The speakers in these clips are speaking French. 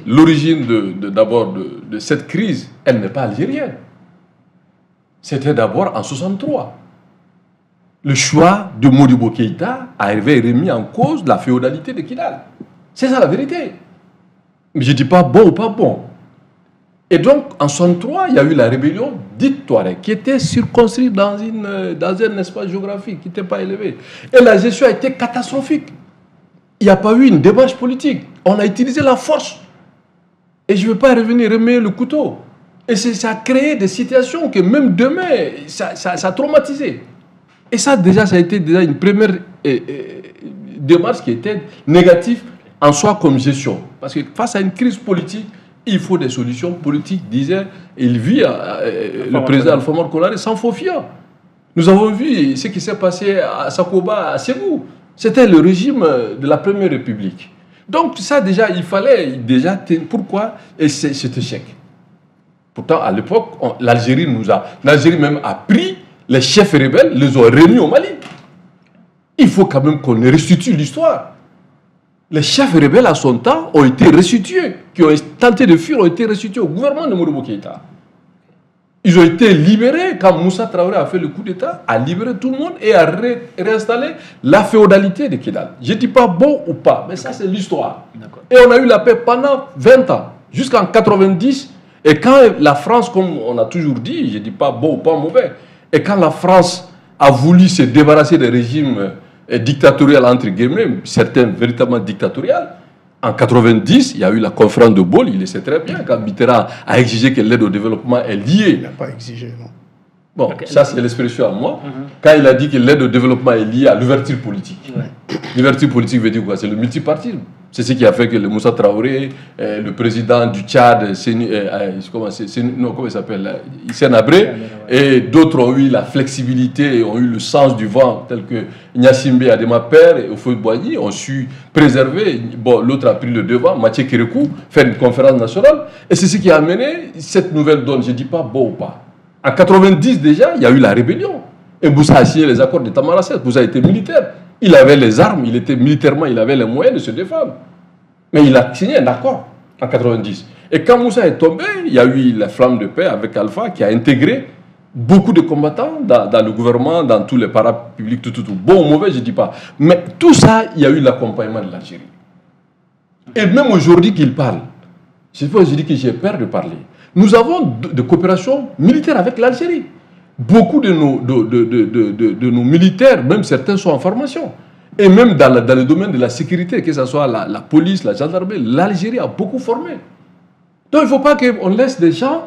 L'origine d'abord de cette crise, elle n'est pas algérienne. C'était d'abord en 1963. Le choix de Modibo Keïta avait remis en cause la féodalité de Kidal. C'est ça la vérité. Mais je ne dis pas bon ou pas bon. Et donc, en 1963, il y a eu la rébellion dite Touareg, qui était circonscrite dans un espace géographique qui n'était pas élevé. Et la gestion a été catastrophique. Il n'y a pas eu une démarche politique. On a utilisé la force. Et je ne veux pas revenir remettre le couteau. Et ça a créé des situations que même demain, ça a traumatisé. Et ça, déjà, ça a été déjà une première démarche qui était négative en soi comme gestion. Parce que face à une crise politique, il faut des solutions politiques, disait, il vit le président Alpha Omar Konaré sans faux fiant. Nous avons vu ce qui s'est passé à Sakoba, à Ségou. C'était le régime de la Première République. Donc ça déjà, il fallait déjà... Pourquoi cet échec? Pourtant, à l'époque, l'Algérie même a pris les chefs rebelles, les ont réunis au Mali. Il faut quand même qu'on restitue l'histoire. Les chefs rebelles à son temps ont été restitués, qui ont tenté de fuir, ont été restitués au gouvernement de Modibo Keïta. Ils ont été libérés quand Moussa Traoré a fait le coup d'État, a libéré tout le monde et a réinstallé la féodalité de Kidal. Je ne dis pas bon ou pas, mais ça c'est l'histoire. Et on a eu la paix pendant 20 ans, jusqu'en 90. Et quand la France, comme on a toujours dit, je ne dis pas bon ou pas mauvais, et quand la France a voulu se débarrasser des régimes dictatoriaux, entre guillemets, certains véritablement dictatoriaux, en 90, il y a eu la conférence de Bôle, il le sait très bien, quand Mitterrand a exigé que l'aide au développement est liée. Il n'a pas exigé, non. Bon, ça c'est l'expression à moi. Quand il a dit que l'aide au développement est liée à l'ouverture politique. L'ouverture politique veut dire quoi? C'est le multipartisme. C'est ce qui a fait que le Moussa Traoré, le président du Tchad, comment il s'appelle, Hissène Habré, et d'autres ont eu la flexibilité, ont eu le sens du vent, tel que Gnassimbe Adema Père et Oufoué-Boigny ont su préserver. Bon, l'autre a pris le devant, Mathieu Kérékou, faire une conférence nationale. Et c'est ce qui a amené cette nouvelle donne. Je ne dis pas bon ou pas. En 90 déjà, il y a eu la rébellion. Et Boussa a signé les accords de Tamaracet. Boussa était militaire. Il avait les armes, il était militairement, il avait les moyens de se défendre. Mais il a signé un accord en 90. Et quand Moussa est tombé, il y a eu la flamme de paix avec Alpha qui a intégré beaucoup de combattants dans le gouvernement, dans tous les parapublics, tout. Bon ou mauvais, je ne dis pas. Mais tout ça, il y a eu l'accompagnement de l'Algérie. Et même aujourd'hui qu'il parle, je dis que j'ai peur de parler. Nous avons de coopération militaire avec l'Algérie. Beaucoup de nos militaires, même certains sont en formation. Et même dans le domaine de la sécurité, que ce soit la police, la gendarmerie, l'Algérie a beaucoup formé. Donc il ne faut pas qu'on laisse des gens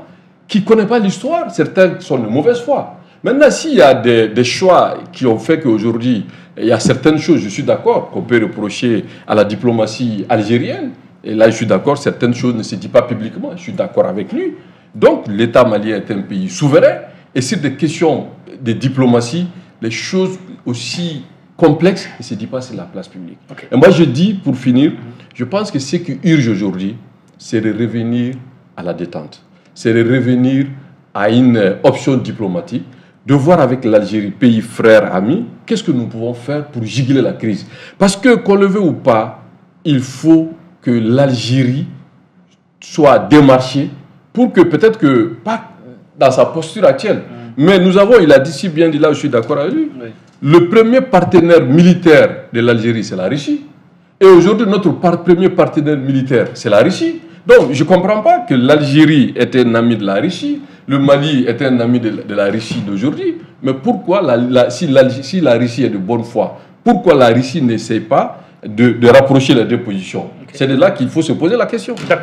qui ne connaissent pas l'histoire. Certains sont de mauvaise foi. Maintenant, s'il y a des choix qui ont fait qu'aujourd'hui, il y a certaines choses, je suis d'accord, qu'on peut reprocher à la diplomatie algérienne. Et là, je suis d'accord, certaines choses ne se disent pas publiquement. Je suis d'accord avec lui. Donc, l'État malien est un pays souverain. Et sur des questions de diplomatie, les choses aussi complexes ne se disent pas sur la place publique. Et moi, je dis, pour finir, je pense que ce qui urge aujourd'hui, c'est de revenir à la détente. C'est de revenir à une option diplomatique, de voir avec l'Algérie, pays frère, ami, qu'est-ce que nous pouvons faire pour juguler la crise. Parce que, qu'on le veut ou pas, il faut que l'Algérie soit démarchée pour que peut-être que, pas dans sa posture actuelle, mais nous avons, il a dit si bien dit là, je suis d'accord avec lui, le premier partenaire militaire de l'Algérie, c'est la Russie. Et aujourd'hui, notre premier partenaire militaire, c'est la Russie. Donc, je ne comprends pas que l'Algérie est un ami de la Russie, le Mali est un ami de la Russie d'aujourd'hui, mais pourquoi, si la Russie est de bonne foi, pourquoi la Russie n'essaie pas de rapprocher les deux positions? C'est de là qu'il faut se poser la question. D'accord.